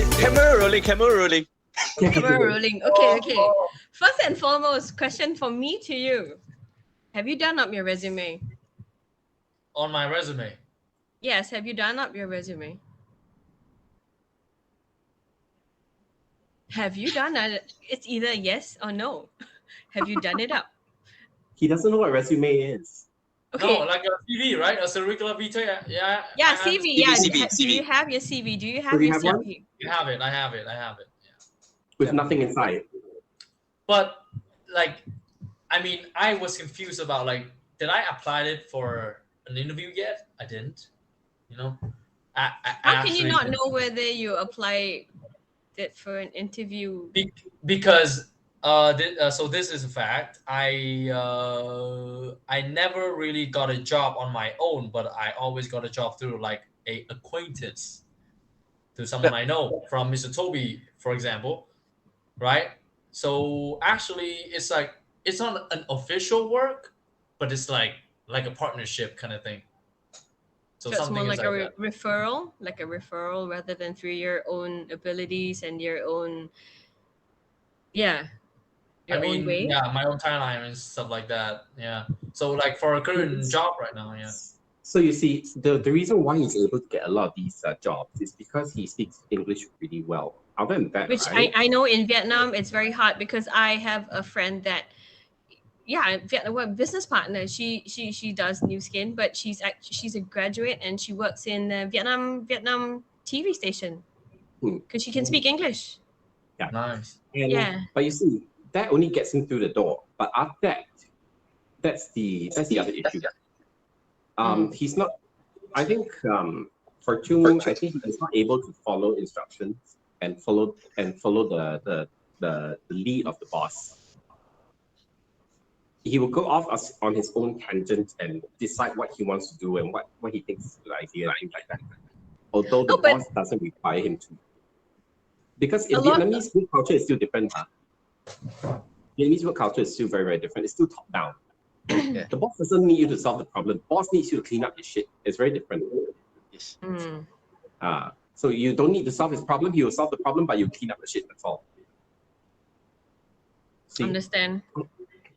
Camera rolling, camera rolling. Camera rolling. Okay. First and foremost, question from me to you. Have you done up your resume? On my resume. Yes, have you done up your resume? Have you done it? It's either yes or no. Have you done it up? He doesn't know what resume is. Okay. No, like a CV, right? A curriculum vitae. Yeah. Yeah, CV. Yeah. CV. Do you have your CV? Do you have Do you your have one? CV? I have it. Yeah. With nothing inside. But like, I mean, I was confused about like, did I apply it for an interview yet? I didn't. You know. How can you not know whether you applied it for an interview? Because so this is a fact. I never really got a job on my own, but I always got a job through like a acquaintance, to someone I know, from Mr. Toby, for example, right? So actually, it's like it's not an official work, but it's like a partnership kind of thing. So it's more like a that. referral rather than through your own abilities and your own, your own way. Yeah, my own timeline and stuff like that. Yeah. So like for a current job right now, yeah. So you see, the reason why he's able to get a lot of these jobs is because he speaks English really well. Other than that, Which right? I know in Vietnam it's very hard, because I have a friend that, business partner. She does new skin, but she's a graduate and she works in Vietnam TV station because she can speak English. Yeah. Nice. Yeah. But you see, that only gets him through the door. But after that, that's the other issue. He's not. I think for Chung, I think he's not able to follow instructions and follow the lead of the boss. He will go off on his own tangent and decide what he wants to do and what he thinks is a good idea and things like that. Although the boss doesn't require him to. Because in Vietnamese work culture is still different. Vietnamese work culture is still very, very different. It's still top down. The boss doesn't need you to solve the problem. The boss needs you to clean up your shit. It's very different. Yes. So you don't need to solve his problem. He will solve the problem, but you clean up the shit. That's all. See? Understand.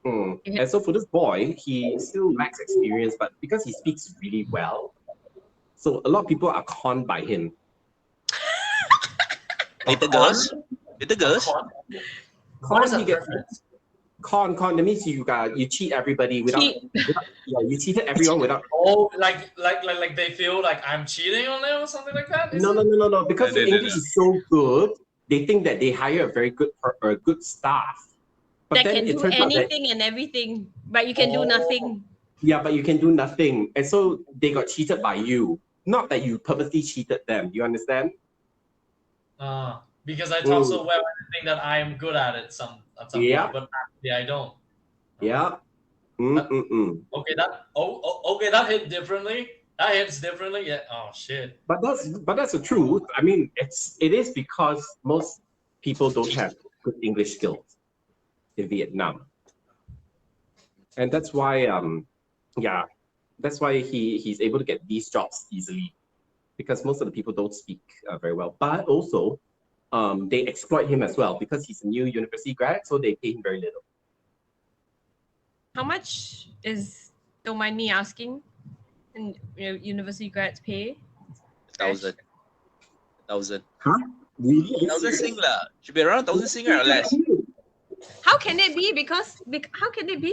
And so for this boy, he still lacks experience, but because he speaks really well, so a lot of people are conned by him. Little girls. What is that reference? Con, that means you cheat everybody without you cheated everyone without. Oh, like they feel like I'm cheating on them or something like that? No. Because the English is so good, they think that they hire a very good staff. But that then can do anything and everything, but you can do nothing. Yeah, but you can do nothing, and so they got cheated by you. Not that you purposely cheated them. You understand? Because I talk so well, I think that I am good at it some point, but actually I don't. Yeah. Okay, that hit differently. That hits differently. Yeah. Oh shit. But that's the truth. I mean, it is because most people don't have good English skills in Vietnam, and that's why he's able to get these jobs easily, because most of the people don't speak very well. But also, they exploit him as well because he's a new university grad, so they pay him very little. How much is, don't mind me asking, and university grads pay? 1,000. Huh? Really? 1,000 Sing lah. Should be around 1,000 Sing or less. How can it be?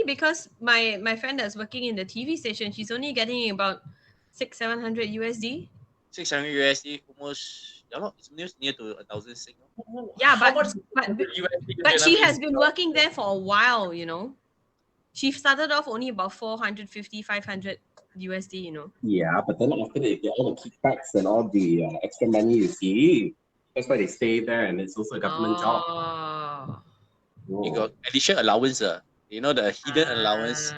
Because my friend that's working in the TV station, she's only getting about 600-700 USD. 600 USD, almost. It's near to 1,000 Sing. Yeah, but she has been working there for a while. She started off only about 450-500 USD. Yeah, but then after they get all the kickbacks and all the extra money, you see, that's why they stay there, and it's also a government job. You got additional allowance, the hidden allowance.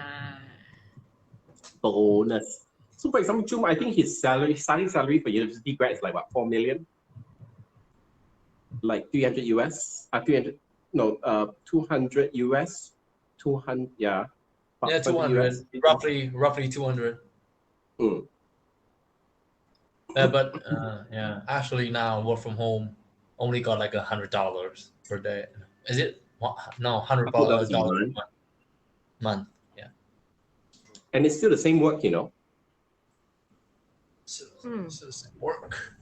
Bonus. So for example, Jum, I think his starting salary for university grad is like what, 4 million? Like 300 US? 200 US? 200, yeah. Yeah, 200. US. Roughly 200. But actually now work from home. only got like $100 per day. Is it? No, $100 $100 a month. Yeah. And it's still the same work, you know. So work.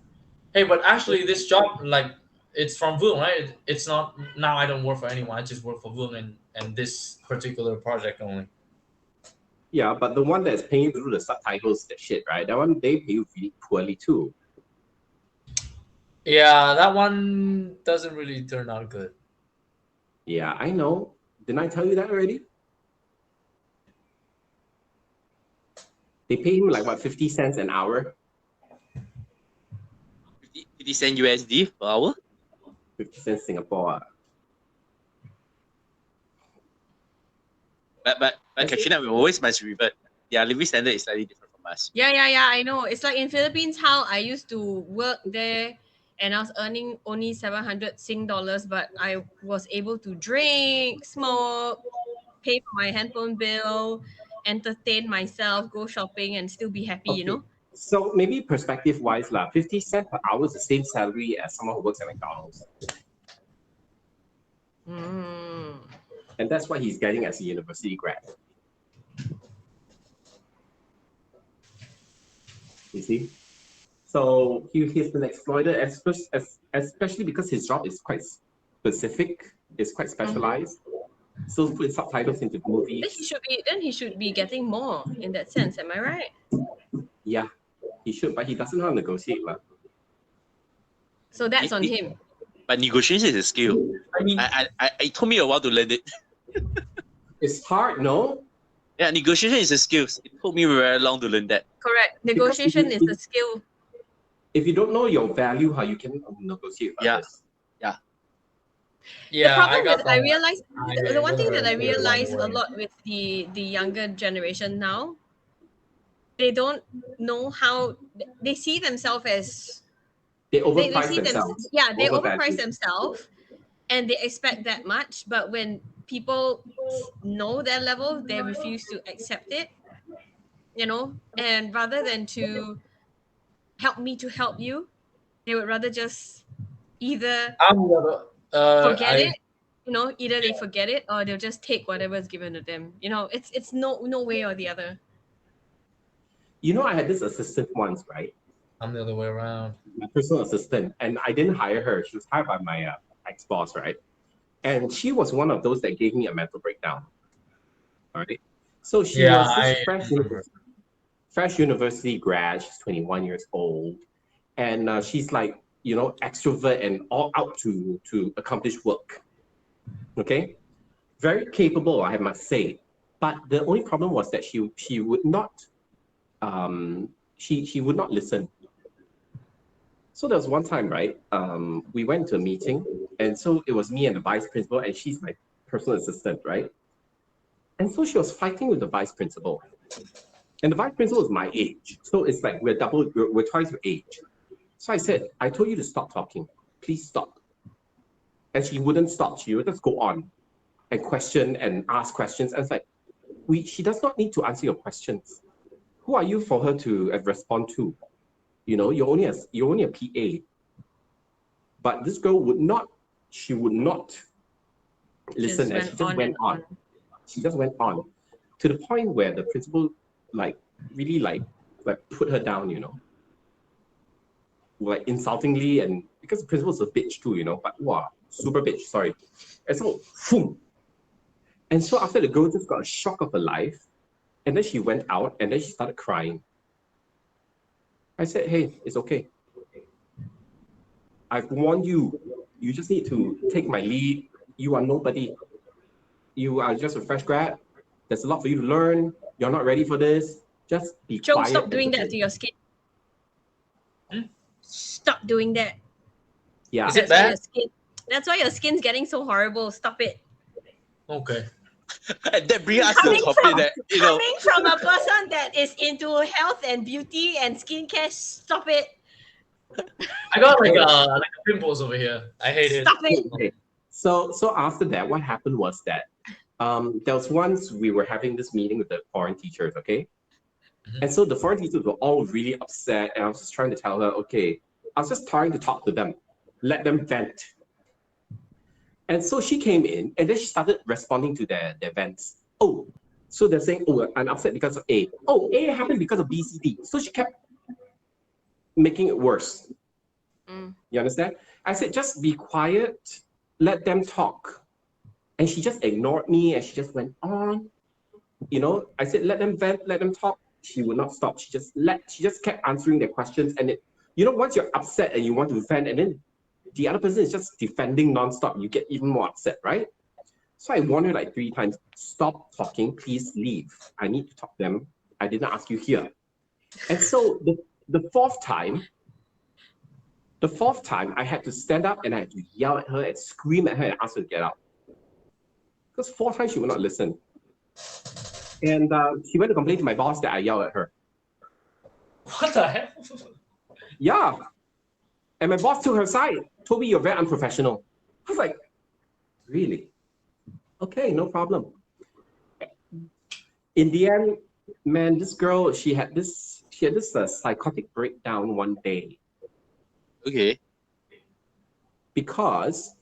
Hey, but actually, this job, like, it's from Voom, right? It's not, now I don't work for anyone. I just work for Voom and this particular project only. Yeah, but the one that's paying through the subtitles, that shit, right? That one, they pay you really poorly too. Yeah, that one doesn't really turn out good. Yeah, I know. Didn't I tell you that already? They pay him like, what, 50 cents an hour? 50 cent USD per hour? 50 cents Singapore. But Katrina, we always must revert. Their living standard is slightly different from us. Yeah, I know. It's like in Philippines, how I used to work there and I was earning only 700 Sing dollars, but I was able to drink, smoke, pay for my handphone bill, entertain myself, go shopping, and still be happy, you know? So maybe perspective-wise, 50 cents per hour is the same salary as someone who works at McDonald's. And that's what he's getting as a university grad. You see? So he's been exploited, especially because his job is quite specific, it's quite specialized. So put subtitles into movies. Then he should be getting more in that sense, am I right? Yeah, he should, but he doesn't know how to negotiate. So that's on him. But negotiation is a skill. I mean, it took me a while to learn it. It's hard, no? Yeah, negotiation is a skill. It took me very long to learn that. Correct. Negotiation is a skill. If you don't know your value, how you can negotiate with others. Yeah. The problem that I realized, the one thing that I realized a lot with the younger generation now, they don't know how they see themselves as they overprice themselves. They overprice themselves, and they expect that much. But when people know their level, they refuse to accept it. You know, and rather than to help me to help you, they would rather just either forget it. You know, either they forget it or they'll just take whatever is given to them. You know, it's no way or the other. You know, I had this assistant once, right? I'm the other way around. My personal assistant, and I didn't hire her. She was hired by my ex-boss, right? And she was one of those that gave me a mental breakdown. All right. So she was this fresh university grad. She's 21 years old, and she's like, you know, extrovert and all out to accomplish work. Okay, very capable, I must say. But the only problem was that she would not, she would not listen. So there was one time, right? We went to a meeting, and so it was me and the vice principal, and she's my personal assistant, right? And so she was fighting with the vice principal, and the vice principal is my age, so it's like we're twice her age. So I said, I told you to stop talking. Please stop. And she wouldn't stop. She would just go on and question and ask questions. And it's like, she does not need to answer your questions. Who are you for her to respond to? You know, you're only a PA. But this girl would not listen, and she just went on. She just went on to the point where the principal really put her down, you know. Like insultingly, and because the principal's a bitch too, you know, but wow, super bitch, sorry. And so, boom. And so after the girl just got a shock of her life, and then she went out and then she started crying. I said, hey, it's okay. I've warned you. You just need to take my lead. You are nobody. You are just a fresh grad. There's a lot for you to learn. You're not ready for this. Just be quiet. Stop doing that to your skin. Stop doing that. Yeah. Is it bad? That's why your skin's getting so horrible. Stop it. Okay. And that brings us to a topic that, you know, coming from a person that is into health and beauty and skincare, stop it. I got like pimples over here. I hate it. Stop it. Okay. So after that, what happened was that there was once we were having this meeting with the foreign teachers, okay? And so the foreign teachers were all really upset, and I was just trying to tell her, okay, I was just trying to talk to them. let them vent. And so she came in, and then she started responding to their vents. Oh, so they're saying, oh, I'm upset because of A. Oh, A happened because of B, C, D. So she kept making it worse. You understand? I said, just be quiet, let them talk. And she just ignored me, and she just went on. You know, I said, let them vent, let them talk. She would not stop. She just kept answering their questions. And you know, once you're upset and you want to vent, and then the other person is just defending nonstop, you get even more upset, right? So I warned her like 3 times, stop talking, please leave. I need to talk to them. I did not ask you here. And so the fourth time, I had to stand up and I had to yell at her and scream at her and ask her to get out. Because 4 times she would not listen. And she went to complain to my boss that I yelled at her. What the hell? Yeah. And my boss took her side, told me you're very unprofessional. I was like, really? Okay, no problem. In the end, man, this girl, she had this psychotic breakdown one day. Okay. Because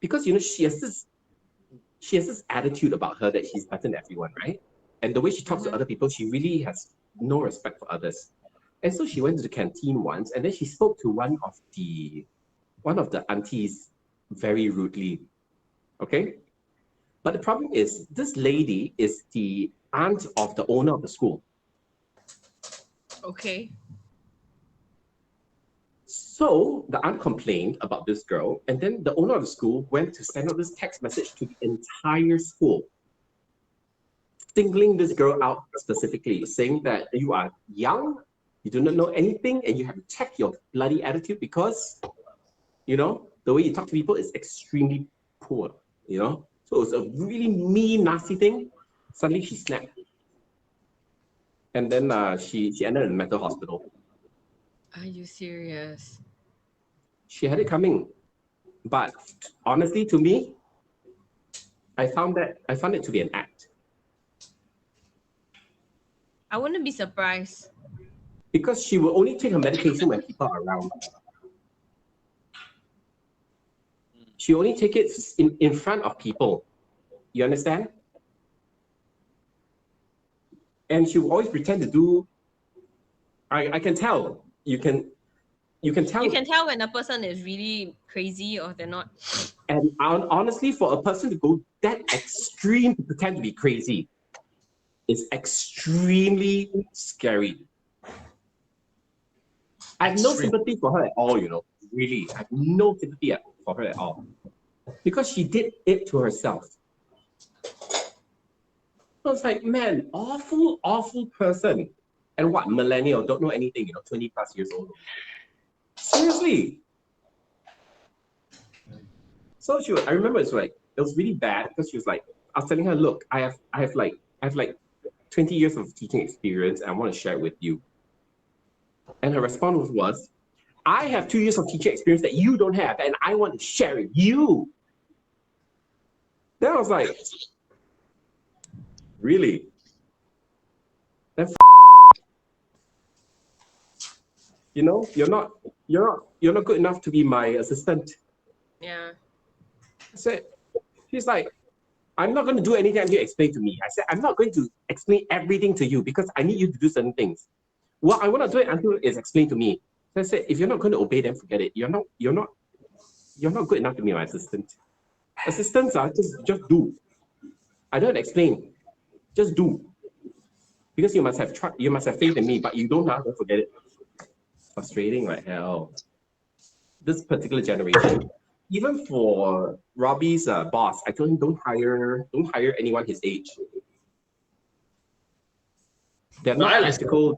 you know, she has this attitude about her that she's better than everyone, right? And the way she talks to other people, she really has no respect for others. And so she went to the canteen once, and then she spoke to one of the aunties very rudely. Okay? But the problem is, this lady is the aunt of the owner of the school. Okay. So the aunt complained about this girl, and then the owner of the school went to send out this text message to the entire school, singling this girl out specifically, saying that you are young, you do not know anything, and you have to check your bloody attitude because, you know, the way you talk to people is extremely poor, you know? So it's a really mean, nasty thing. Suddenly she snapped. And then she ended in a mental hospital. Are you serious? She had it coming. But honestly, to me, I found it to be an act. I wouldn't be surprised. Because she will only take her medication when people are around. She only take it in front of people. You understand? And she will always pretend to do. I can tell. You can tell. You can tell when a person is really crazy or they're not. And honestly, for a person to go that extreme to pretend to be crazy is extremely scary. I have no sympathy for her at all, you know. Really, I have no sympathy for her at all. Because she did it to herself. I was like, man, awful, awful person. And what, millennial, don't know anything, you know, 20 plus years old. Seriously. So I remember it was really bad because she was like, I was telling her, look, I have like 20 years of teaching experience and I want to share it with you. And her response was, I have 2 years of teaching experience that you don't have, and I want to share it with you. Then I was like, really? Then you know, you're not good enough to be my assistant. Yeah. I said, she's like, I'm not going to do anything until you explain to me. I said, I'm not going to explain everything to you because I need you to do certain things. What I want to do it until it's explained to me. So I said, if you're not going to obey, then forget it. You're not good enough to be my assistant. Assistants are just do. I don't explain. Just do. Because you must have faith in me, but you don't forget it. Frustrating like hell. This particular generation. Even for Robbie's boss, I told him don't hire anyone his age. They're not practical.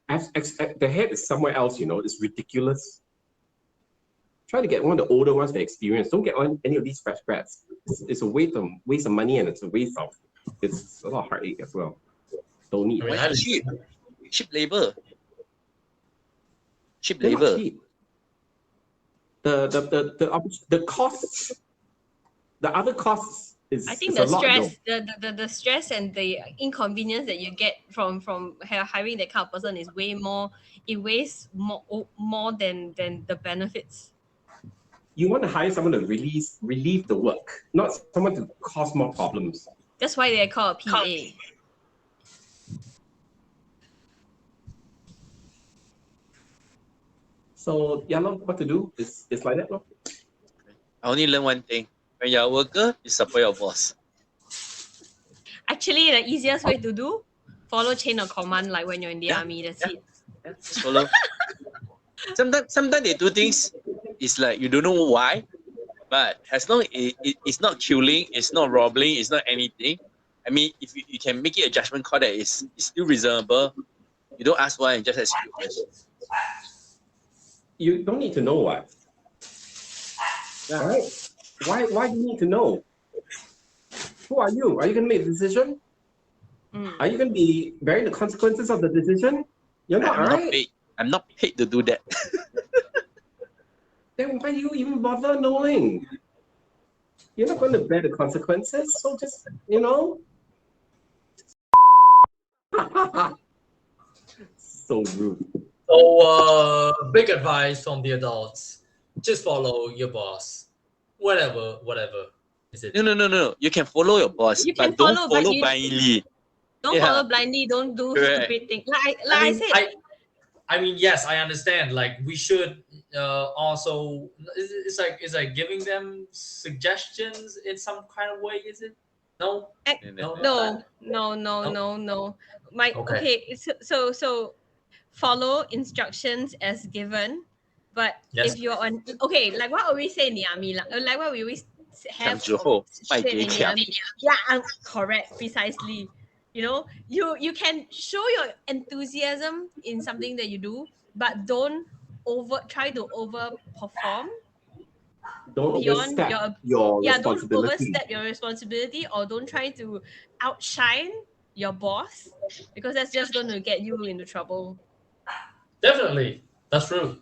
The head is somewhere else, you know. It's ridiculous. Try to get one of the older ones that experience. Don't get any of these fresh grads. It's a waste of money, and it's a a lot of heartache as well. Don't need. Cheap labor. Cheap They're labor. not cheap. The costs, the other costs is. I think the stress, the stress and the inconvenience that you get from hiring that kind of person is way more. It weighs more than the benefits. you want to hire someone to relieve the work, not someone to cause more problems. That's why they call it PA. So yeah, no, what to do is like that, no? I only learn one thing: when you're a worker, you support your boss. Actually, the easiest way to do, follow chain of command like when you're in the army. That's it. Yeah, just follow. Sometimes they do things. It's like you don't know why, but as long it's not killing, it's not robbing, it's not anything. I mean, if you can make it a judgment call that is still reasonable, you don't ask why and just execute. You don't need to know why. Yeah. Right? Why do you need to know? Who are you? Are you going to make a decision? Are you going to be bearing the consequences of the decision? You're not, right? I'm not paid to do that. Then why do you even bother knowing? You're not going to bear the consequences, so just, So rude. So, big advice from the adults: just follow your boss, whatever is it. No. You can follow your boss, but don't follow blindly. Don't follow blindly. Don't do stupid things. I said. I mean, yes, I understand. Like, we should also. It's like giving them suggestions in some kind of way. Is it? No. No. Okay. So follow instructions as given, but if you're on like what we say in the army, like what we always have in the army. Yeah, correct, precisely. You can show your enthusiasm in something that you do, but don't try to overperform. Don't overstep your responsibility. Don't overstep your responsibility, or don't try to outshine your boss, because that's just going to get you into trouble. Definitely, that's true.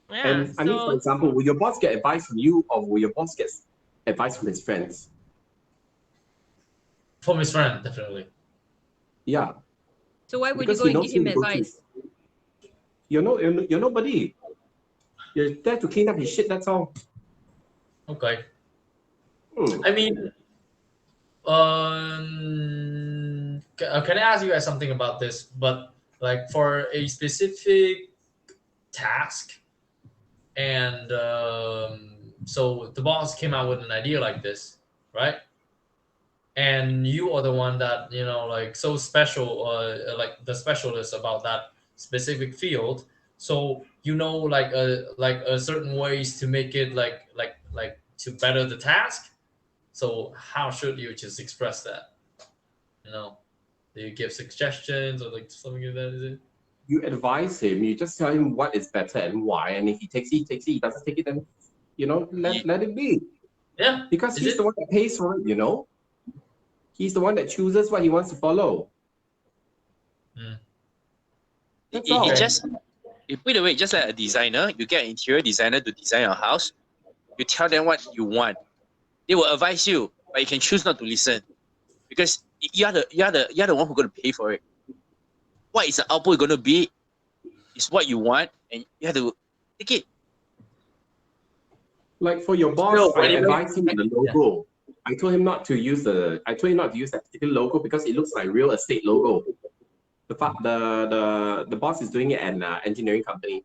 Yeah, and I mean, for example, will your boss get advice from you, or will your boss get advice from his friends? From his friend, definitely. Yeah. So why would you go and give him advice? You're nobody. You're there to clean up his shit, that's all. Okay. I mean, can I ask you guys something about this? But like for a specific task, and so the boss came out with an idea like this, right? And you are the one that like so special, like the specialist about that specific field. So like a certain ways to make it like to better the task. So how should you just express that? Do you give suggestions or like something like that? Is it? You advise him. You just tell him what is better and why. And if he takes it, he takes it. He doesn't take it, then let it be. Yeah. Because he's the one that pays for it. He's the one that chooses what he wants to follow. That's all. By the way, just like a designer, you get an interior designer to design your house. You tell them what you want. They will advise you, but you can choose not to listen, because you're the one who's going to pay for it. What is the output going to be? Is what you want, and you have to take it. Like for your boss, I advised him on the logo. I told him not to use that particular logo because it looks like real estate logo. The boss is doing it at an engineering company.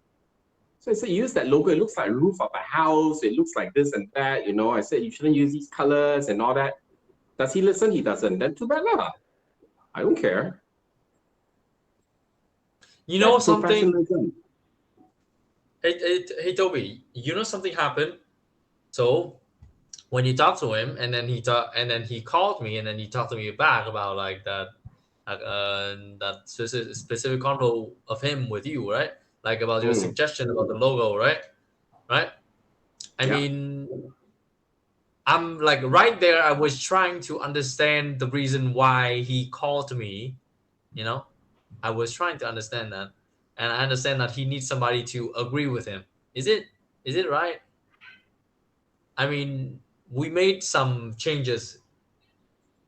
So I said, use that logo. It looks like roof of a house. It looks like this and that. I said you shouldn't use these colors and all that. Does he listen? He doesn't. Then too bad lah. I don't care. That's something. Hey Toby, something happened. So when you talk to him, and then he called me, and then he talked to me back about like that specific convo of him with you, right? Like about your suggestion about the logo, right? I mean, I'm like right there. I was trying to understand the reason why he called me. I was trying to understand that, and I understand that he needs somebody to agree with him. Is it right? I mean, we made some changes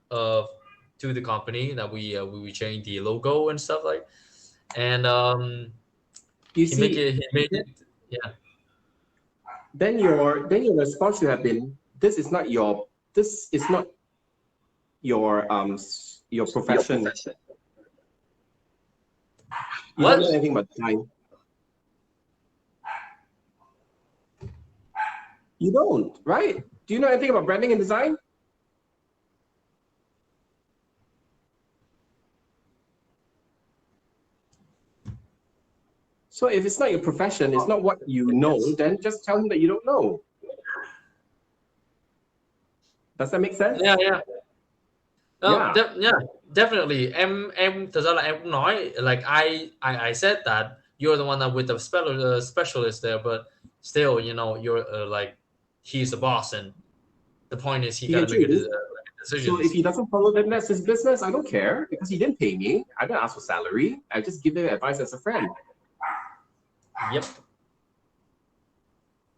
to the company that we changed the logo and stuff like, and he made it. Yeah. then your response should have been, this is not your profession. You What? don't know anything about design. You don't, right? Do you know anything about branding and design? So if it's not your profession, it's not what you know, then just tell him that you don't know. Does that make sense? Yeah, yeah. Yeah. Yeah, definitely. Thật ra là em cũng nói, like I said that you're the one that with the specialist there, but still, you know, you're like, he's the boss, and the point is he got to make a decision. So if he doesn't follow, then that's his business. I don't care because he didn't pay me. I didn't ask for salary. I just give him advice as a friend. Yep.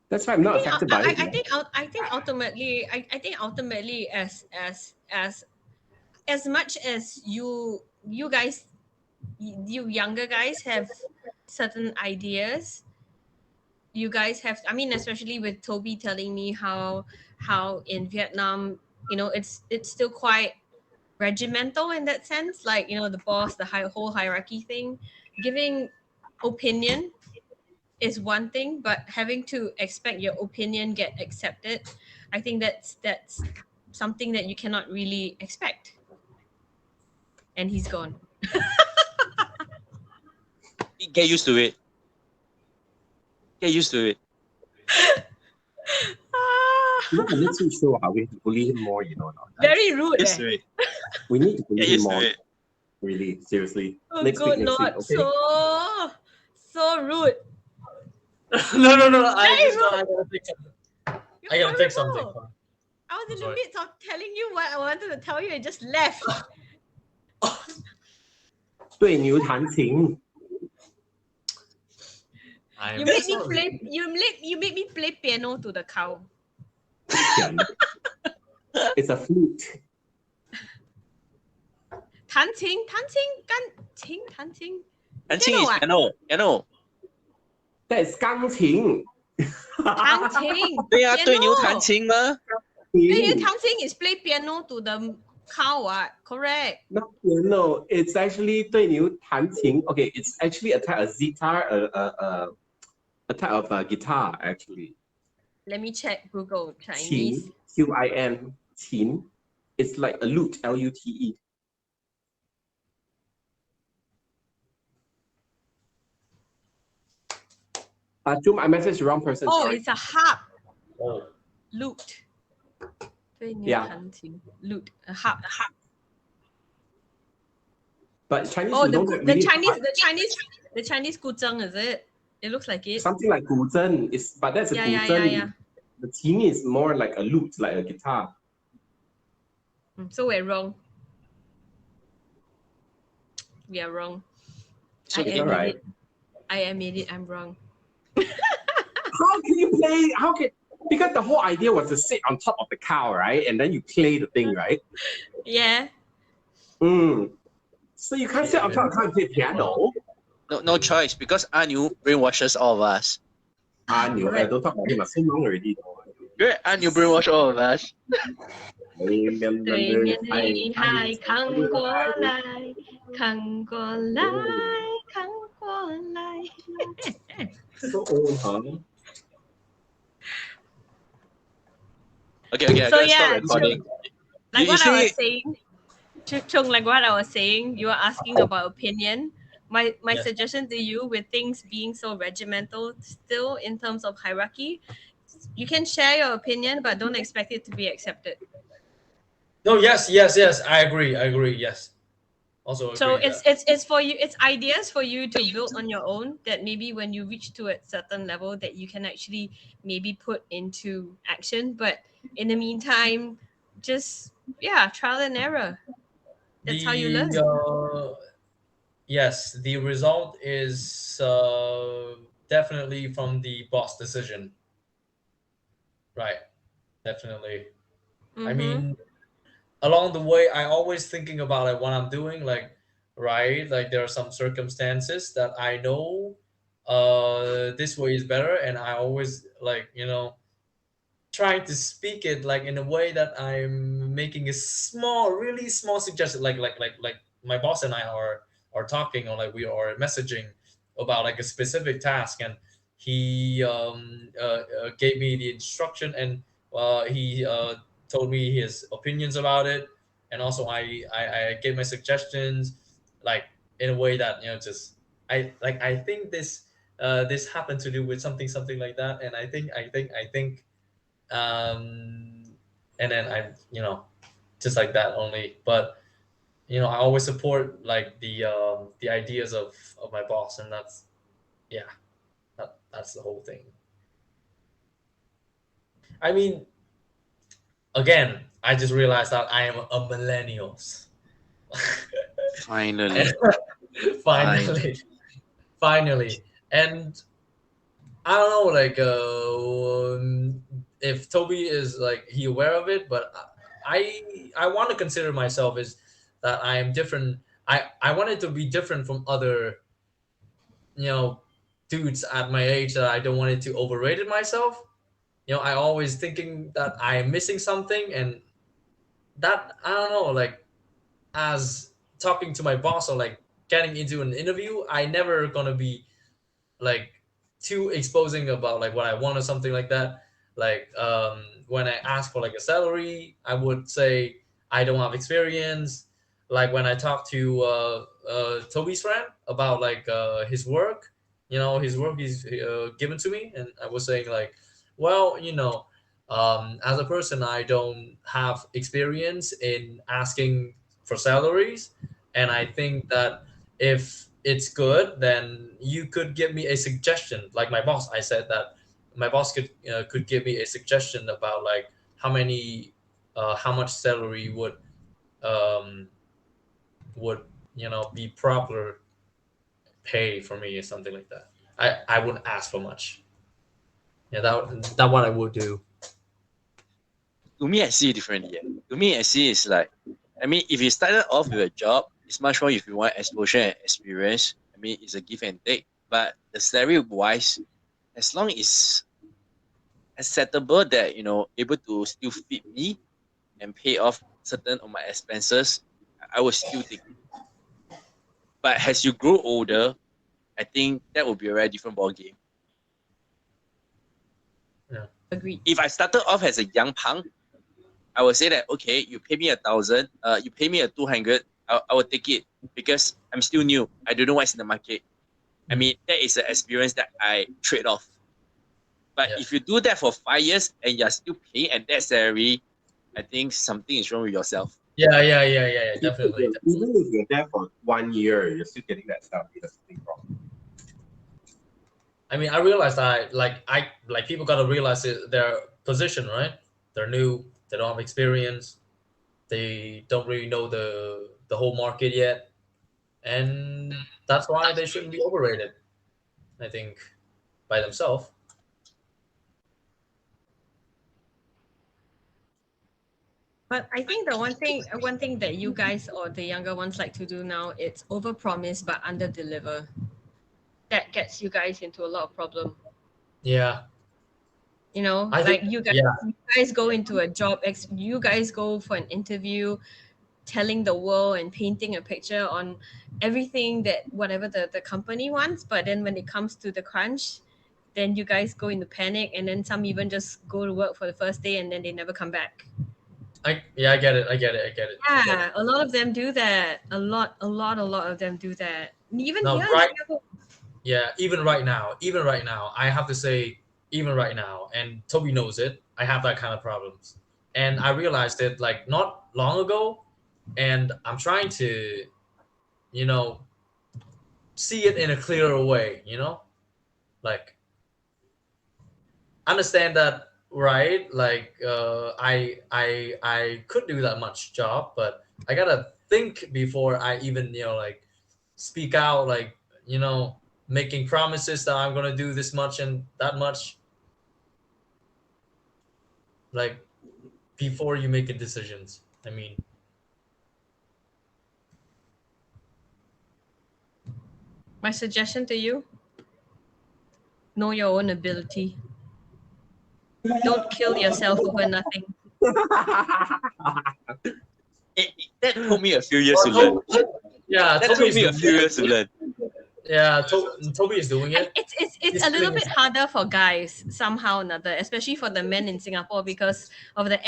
That's why I'm not affected by it. I think ultimately, as much as you guys, you younger guys have certain ideas. You guys have, I mean, especially with Toby telling me how in Vietnam, you know, it's still quite regimental in that sense, like, you know, the boss, the whole hierarchy thing. Giving opinion is one thing, but having to expect your opinion get accepted, I think that's something that you cannot really expect. And he's gone. Get used to it. Get used to it. You know, the next week show, we have to bully him more, you know. Very rude. Get used to it. We need to bully Get him used to more. it. Really, seriously. Oh, next good, week, not okay? so rude. No. I gotta take something. I was in the midst of telling you what I wanted to tell you and just left. 对牛弹琴. You make me play. You make me play piano to the cow. It's a flute. 弹琴 is piano. That is 钢琴. 弹琴对啊，对牛弹琴吗？弹琴 is play piano to the cow, correct? Not piano. It's actually 对牛弹琴. Okay, it's actually a type of zither, a type of guitar actually. Let me check Google Chinese. Qin. Qin. It's like a lute. Lute. Jum, I messaged the wrong person. Oh, sorry. it's a harp. Oh. Lute. Yeah. Lute. A harp. But Chinese. Oh, don't the really Chinese 古筝, is it? It looks like it. Something like 古筝 is, but that's a 古筝. Yeah. The qin is more like a lute, like a guitar. So we're wrong. We are wrong. So I admit it. I'm wrong. How can you play? Because the whole idea was to sit on top of the cow, right? And then you play the thing, right? Yeah. So you can't sit on top of the cow and play piano. No choice, because Anu brainwashes all of us. Anu, don't talk about him. So long already. Good, Anu brainwash all of us. 对面厉害，看过来，看过来，看过来。 So old, huh? Okay, I So gotta yeah, stop recording. Like You what I see- was saying, Chung, like what I was saying, you are asking about opinion. My Yes. suggestion to you, with things being so regimental still in terms of hierarchy, you can share your opinion, but don't expect it to be accepted. No, yes. I agree. Yes. Also agree. So it's for you. It's ideas for you to build on your own. That maybe when you reach to a certain level, that you can actually maybe put into action. But in the meantime, just trial and error. That's how you learn. Yes, the result is definitely from the boss decision. Right. Definitely. I mean, along the way, I always thinking about like what I'm doing, like, right? Like there are some circumstances that I know this way is better, and I always like, trying to speak it like in a way that I'm making a small, really small suggestion, like my boss and I are talking, or like we are messaging about like a specific task, and he gave me the instruction, and he told me his opinions about it, and also I gave my suggestions, like in a way that, just I think this happened to do with something like that, and I think and then I, just like that only. But I always support like the ideas of my boss, and that's, yeah, that's the whole thing. I mean, again, I just realized that I am a millennials. Finally. Finally, finally. And I don't know, like, if Toby is like he aware of it, but I want to consider myself as that I am different. I wanted to be different from other, you know dudes at my age, that I don't want it to overrated myself. I always thinking that I am missing something, and that, I don't know, like, as talking to my boss, or like getting into an interview, I never gonna be like too exposing about like what I want or something like that. Like, when I ask for like a salary, I would say I don't have experience. Like when I talked to Toby's friend about like his work, his work he's given to me, and I was saying like, well, as a person, I don't have experience in asking for salaries, and I think that if it's good, then you could give me a suggestion. Like my boss, I said that my boss could give me a suggestion about like how much salary um would be proper pay for me, or something like that. I wouldn't ask for much. Yeah, that what I would do. To me, I see it differently. To me, I see it's like, I mean, if you started off with a job, it's much more if you want exposure and experience. I mean, it's a give and take. But the salary wise, as long as acceptable that, able to still feed me and pay off certain of my expenses, I will still take it. But as you grow older, I think that will be a very different ball game. Yeah. Agreed. If I started off as a young punk, I would say that, okay, you pay me 1,000, you pay me 200, I will take it because I'm still new. I don't know what's in the market. I mean, that is an experience that I trade off. But Yeah. if you do that for 5 years and you're still paying at that salary, I think something is wrong with yourself. Yeah, definitely. Even if you're there for 1 year, you're still getting that stuff. There's something wrong. I mean, I realized that like people gotta realize their position, right? They're new, they don't have experience, they don't really know the whole market yet, and that's why they shouldn't be overrated, I think, by themselves. But I think the one thing that you guys or the younger ones like to do now, it's overpromise but underdeliver. That gets you guys into a lot of problem. Yeah, I Like think, you guys go into a job, you guys go for an interview, telling the world and painting a picture on everything that whatever the company wants, but then when it comes to the crunch, then you guys go into panic, and then some even just go to work for the first day and then they never come back. I get it, I get it, I get it. Yeah, a lot of them do that. A lot of them do that. Even Now, here in right, Singapore. yeah, even right now, I have to say, even right now, and Toby knows it, I have that kind of problems, and I realized it like not long ago, and I'm trying to, you know, see it in a clearer way, like understand that, right? Like, I could do that much job, but I gotta think before I even, like, speak out, like, making promises that I'm gonna do this much and that much, like, before you make decisions. I mean, My suggestion to you, Know your own ability. Don't kill yourself over nothing. That took me a few years to learn. Yeah, That took me a few years to learn. Yeah, Toby is doing it. It's a little bit harder for guys somehow or another, especially for the men in Singapore because of the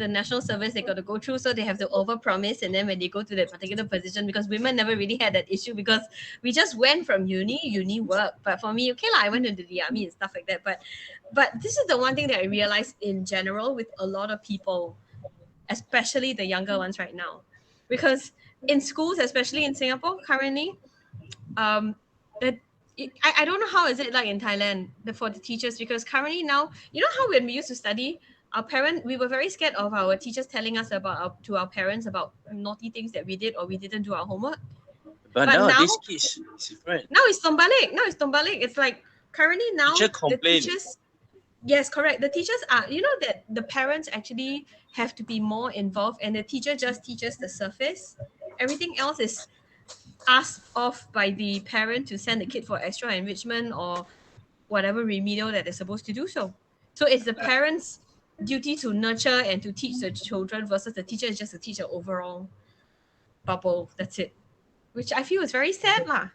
national service they got to go through. So they have to overpromise, and then when they go to that particular position, because women never really had that issue because we just went from uni work. But for me, okay lah, I went into the army and stuff like that. But this is the one thing that I realized in general with a lot of people, especially the younger ones right now, because in schools, especially in Singapore currently, I don't know how is it like in Thailand for the teachers, because currently now, you know how when we used to study, we were very scared of our teachers telling us to our parents about naughty things that we did or we didn't do our homework. But now these kids, it's different. Now it's tombalik. It's like currently now the teachers. Yes, correct. The teachers are, that the parents actually have to be more involved, and the teacher just teaches the surface. Everything else is asked off by the parent to send the kid for extra enrichment or whatever remedial that they're supposed to do so. So it's the parents' duty to nurture and to teach the children versus the teacher is just to teach an overall bubble. That's it. Which I feel is very sad lah.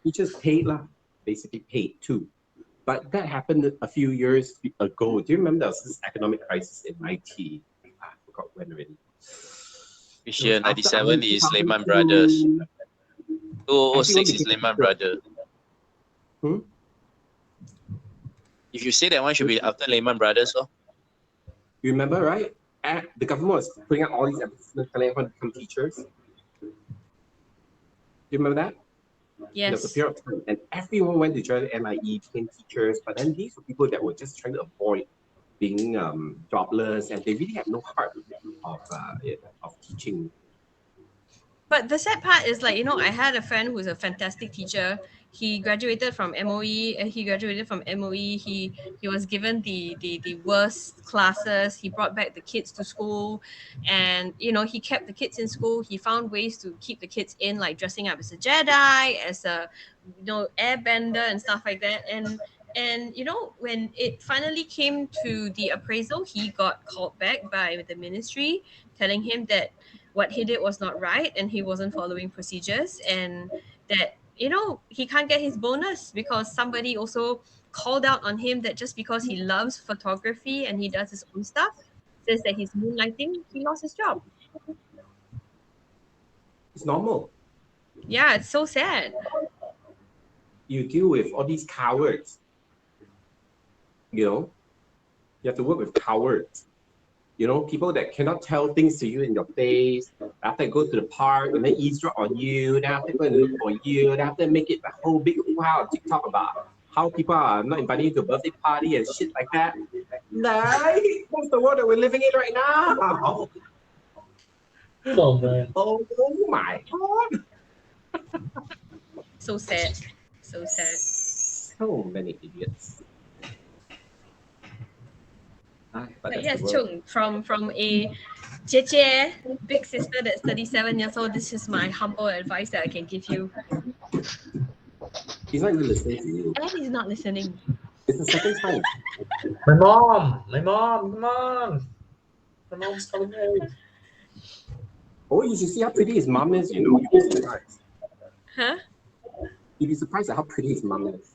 Teachers paid lah, basically paid too. But that happened a few years ago. Do you remember there was this economic crisis in IT? I forgot when already. Which year? 97 is Lehman Brothers. 2006 is Lehman Brothers. If you say that one should be after Lehman Brothers, so. You remember, right? The government was putting out all these advertisements telling everyone to become teachers. Do you remember that? Yes. There was a period of time, and everyone went to join NIE, became teachers, but then these were people that were just trying to avoid being jobless, and they really had no heart of teaching. But the sad part is, like, I had a friend who's a fantastic teacher. He graduated from MOE. He was given the worst classes. He brought back the kids to school, and he kept the kids in school. He found ways to keep the kids in, like dressing up as a Jedi, as a airbender and stuff like that. And when it finally came to the appraisal, he got called back by the ministry, telling him that what he did was not right and he wasn't following procedures, and that he can't get his bonus because somebody also called out on him that just because he loves photography and he does his own stuff, says that he's moonlighting, he lost his job. It's normal. Yeah, it's so sad. You deal with all these cowards. You have to work with cowards. People that cannot tell things to you in your face, after go to the park and then eavesdrop on you, then after go and look for you, then after make it a whole big wow on TikTok about how people are not inviting you to a birthday party and shit like that. Like, that's the world that we're living in right now. Oh man. Oh my god. So sad. So sad. So many idiots. But yes, Chung, from a Jie, big sister that's 37 years old, this is my humble advice that I can give you. He's not even listening to you. And he's not listening. It's the second time. My mom's coming in. Oh, you should see how pretty his mom is, You'd be surprised. Huh? You'd be surprised at how pretty his mom is.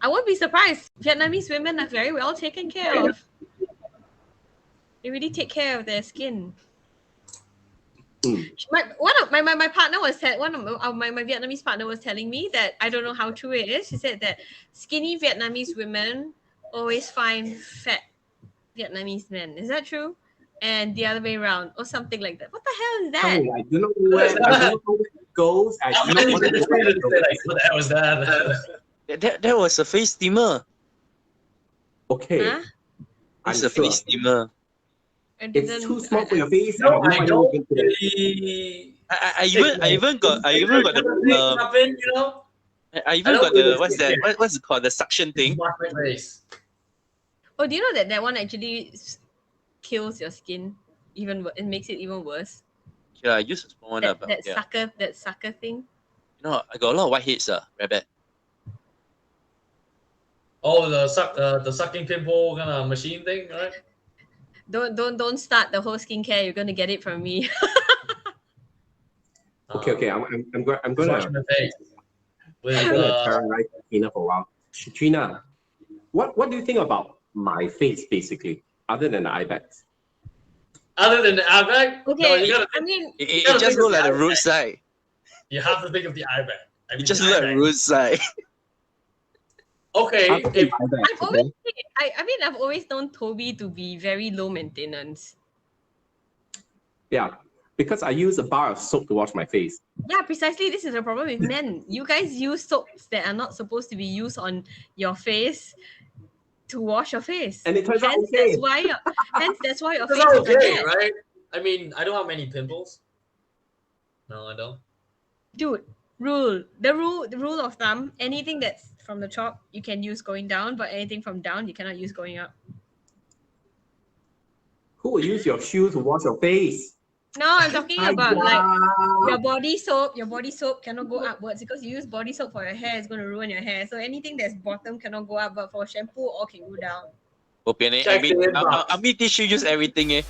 I won't be surprised. Vietnamese women are very well taken care of. They really take care of their skin. My partner was my Vietnamese partner was telling me that, I don't know how true it is. She said that skinny Vietnamese women always find fat Vietnamese men. Is that true? And the other way around, or something like that. What the hell is that? I don't know where it goes. I don't know what the hell was that? That was a face steamer. Okay. Huh? It's a face steamer. It's too small for your face. No, I don't really. I even got the I even got the what's it called, the suction thing. Oh, do you know that one actually kills your skin? It makes it even worse. Yeah, I used a small one. That sucker thing. I got a lot of whiteheads, very bad. Oh, the sucking pimple kind of machine thing, right? Don't start the whole skincare. You're gonna get it from me. Okay. I'm Wash gonna my face with terrorize Trina for a while. Trina, what do you think about my face basically, other than the eye bags? other than the eye bag. Okay, No, you gotta I think, mean, It gotta just think of look like the the eye road bag. side. you have to think of the eye bag. I It mean, just the look eye like bag. road side. Okay, Other than if eye bags, I've always, okay? I've always known Toby to be very low maintenance. Yeah, because I use a bar of soap to wash my face. Yeah, precisely. This is the problem with men. You guys use soaps that are not supposed to be used on your face to wash your face. And it turns out Hence, okay. that's why your it's face is like okay, that. right? I mean, I don't have many pimples. No, I don't. Dude, the rule of thumb, anything that's from the top you can use going down, but anything from down you cannot use going up. Who will use your shoe to wash your face? No, I'm talking about like Aiya. your body soap cannot go upwards because you use body soap for your hair, it's going to ruin your hair. So anything that's bottom cannot go up, but for shampoo all can go down. Bopian eh. Check the inbox. I mean tissue use everything eh.